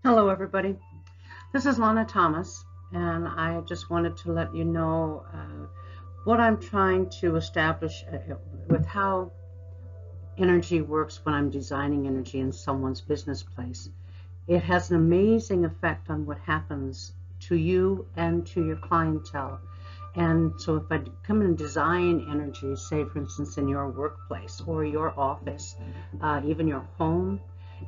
Hello, everybody. This is Lana Thomas, and I just wanted to let you know what I'm trying to establish with how energy works when I'm designing energy in someone's business place. It has an amazing effect on what happens to you and to your clientele. And so if I come in and design energy, say for instance in your workplace or your office, even your home,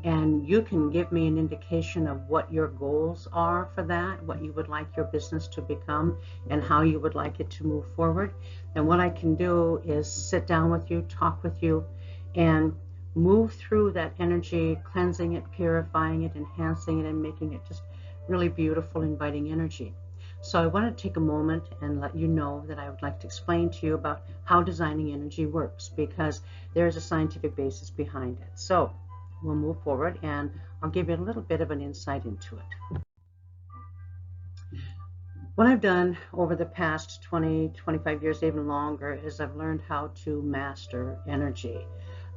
and you can give me an indication of what your goals are for that, what you would like your business to become, and how you would like it to move forward, then what I can do is sit down with you, talk with you, and move through that energy, cleansing it, purifying it, enhancing it, and making it just really beautiful, inviting energy. So I want to take a moment and let you know that I would like to explain to you about how designing energy works, because there is a scientific basis behind it. So we'll move forward and I'll give you a little bit of an insight into it. What I've done over the past 20, 25 years, even longer, is I've learned how to master energy.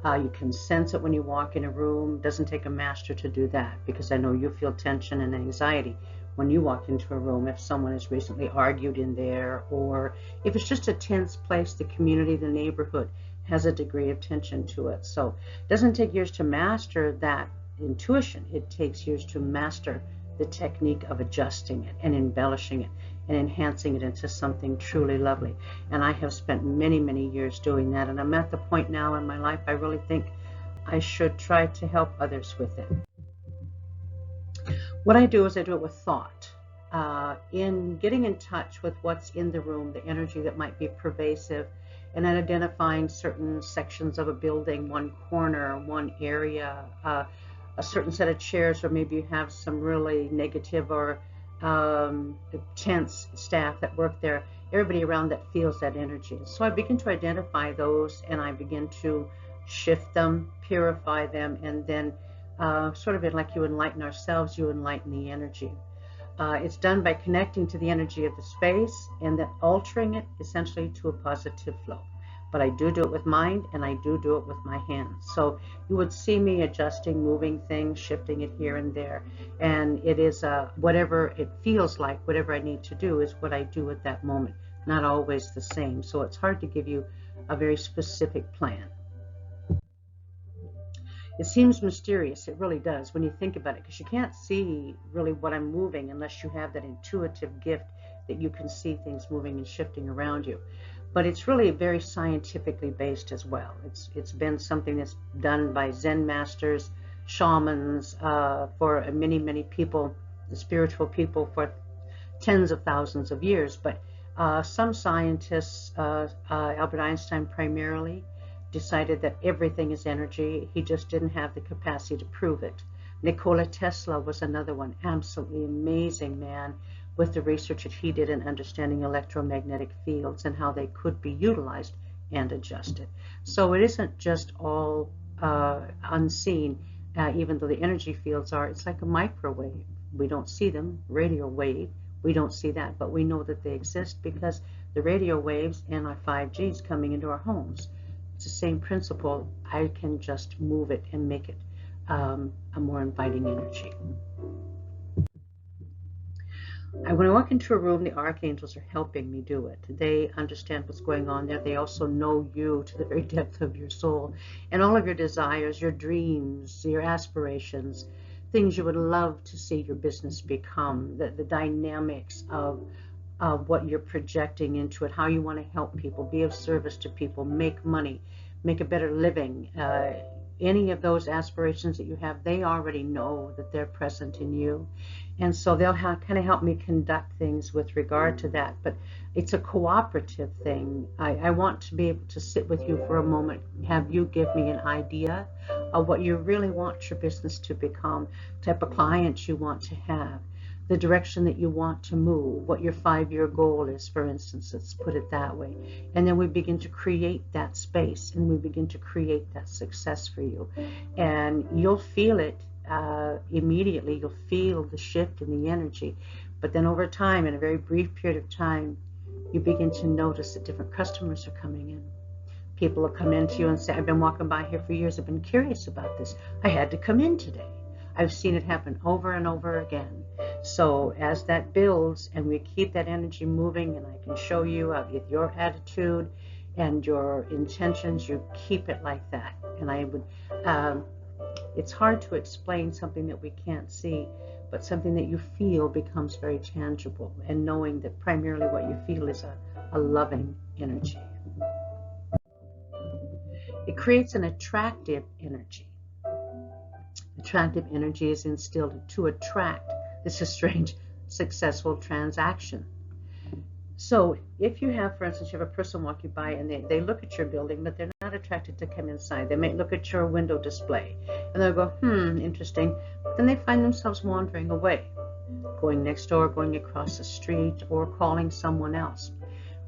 You can sense it when you walk in a room. It doesn't take a master to do that, because I know you feel tension and anxiety when you walk into a room. If someone has recently argued in there, or if it's just a tense place, the community, the neighborhood has a degree of tension to it. So it doesn't take years to master that intuition. It takes years to master the technique of adjusting it and embellishing it and enhancing it into something truly lovely. And I have spent many, many years doing that. And I'm at the point now in my life I really think I should try to help others with it. What I do is I do it with thought. In getting in touch with what's in the room, the energy that might be pervasive, and then identifying certain sections of a building, one corner, one area, a certain set of chairs, or maybe you have some really negative or tense staff that work there, everybody around that feels that energy. So I begin to identify those and I begin to shift them, purify them, and then sort of like you enlighten ourselves, you enlighten the energy. It's done by connecting to the energy of the space and then altering it essentially to a positive flow. But I do it with mind, and I do it with my hands. So you would see me adjusting, moving things, shifting it here and there. And it is whatever it feels like, whatever I need to do is what I do at that moment. Not always the same. So it's hard to give you a very specific plan. It seems mysterious, it really does, when you think about it, because you can't see really what I'm moving unless you have that intuitive gift that you can see things moving and shifting around you. But it's really very scientifically based as well. It's been something that's done by Zen masters, shamans, for many, many people, the spiritual people, for tens of thousands of years. But some scientists, Albert Einstein primarily, decided that everything is energy. He just didn't have the capacity to prove it. Nikola Tesla was another one, absolutely amazing man with the research that he did in understanding electromagnetic fields and how they could be utilized and adjusted. So it isn't just all unseen, even though the energy fields are. It's like a microwave. We don't see them. Radio wave, we don't see that, but we know that they exist because the radio waves and our 5G is coming into our homes. It's the same principle. I can just move it and make it a more inviting energy. When I walk into a room, the Archangels are helping me do it. They understand what's going on there. They also know you to the very depth of your soul and all of your desires, your dreams, your aspirations, things you would love to see your business become, the dynamics of what you're projecting into it, how you want to help people, be of service to people, make money, make a better living. Any of those aspirations that you have, they already know that they're present in you. And so they'll kind of help me conduct things with regard to that. But it's a cooperative thing. I want to be able to sit with you for a moment, have you give me an idea of what you really want your business to become, type of clients you want to have, the direction that you want to move, what your 5-year goal is, for instance, let's put it that way. And then we begin to create that space and we begin to create that success for you. And you'll feel it immediately. You'll feel the shift in the energy. But then over time, in a very brief period of time, you begin to notice that different customers are coming in. People will come in to you and say, I've been walking by here for years. I've been curious about this. I had to come in today. I've seen it happen over and over again. So as that builds and we keep that energy moving, and I can show you with your attitude and your intentions, you keep it like that. And I would, it's hard to explain something that we can't see, but something that you feel becomes very tangible, and knowing that primarily what you feel is a loving energy. It creates an attractive energy. Attractive energy is instilled to attract, this is strange, successful transaction. So if you have, for instance, you have a person walk you by and they look at your building, but they're not attracted to come inside. They may look at your window display and they'll go, interesting. But then they find themselves wandering away, going next door, going across the street, or calling someone else.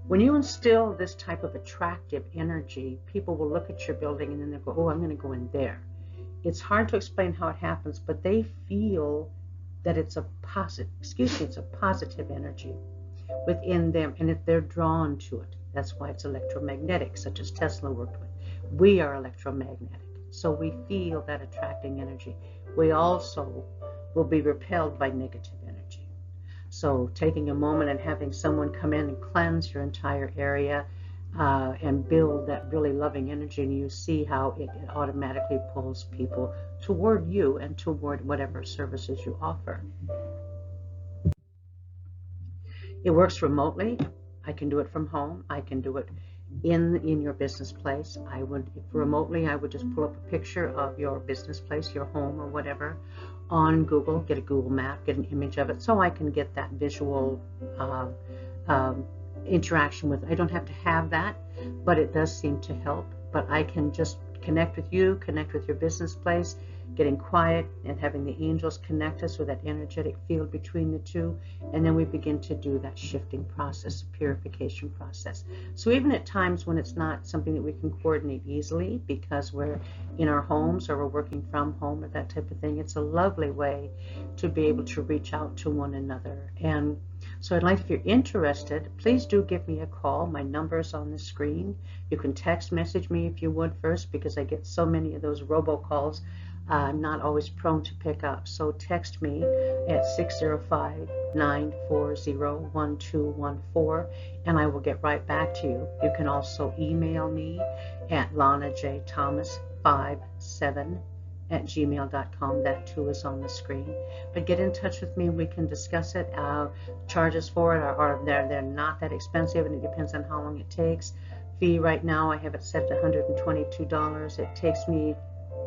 When you instill this type of attractive energy, people will look at your building and then they'll go, oh, I'm going to go in there. It's hard to explain how it happens, but they feel that it's a positive energy within them, and if they're drawn to it, that's why it's electromagnetic, such as Tesla worked with. We are electromagnetic, so we feel that attracting energy. We also will be repelled by negative energy. So taking a moment and having someone come in and cleanse your entire area and build that really loving energy, and you see how it automatically pulls people toward you and toward whatever services you offer. It works remotely. I can do it from home. I can do it in your business place. I would just pull up a picture of your business place, your home or whatever, on Google, get a Google map, get an image of it, so I can get that visual interaction with it. I don't have to have that, but it does seem to help. But I can just connect with you, connect with your business place, getting quiet and having the angels connect us with that energetic field between the two, and then we begin to do that shifting process, purification process. So even at times when it's not something that we can coordinate easily because we're in our homes or we're working from home or that type of thing, it's a lovely way to be able to reach out to one another. And so I'd like, if you're interested, please do give me a call. My number is on the screen. You can text message me if you would first, because I get so many of those robocalls. I'm not always prone to pick up. So text me at 605-940-1214, and I will get right back to you. You can also email me at lanajthomas57@gmail.com. That too is on the screen. But get in touch with me and we can discuss it. Charges for it are they're not that expensive, and it depends on how long it takes. Fee right now I have it set at $122. It takes me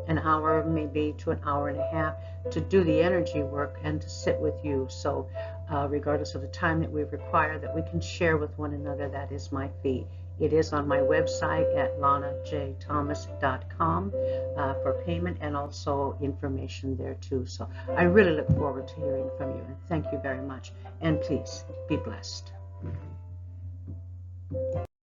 an hour, maybe to an hour and a half, to do the energy work and to sit with you. So regardless of the time that we require that we can share with one another, that is my fee. It is on my website at lanajthomas.com for payment, and also information there too. So I really look forward to hearing from you, and thank you very much. And please be blessed.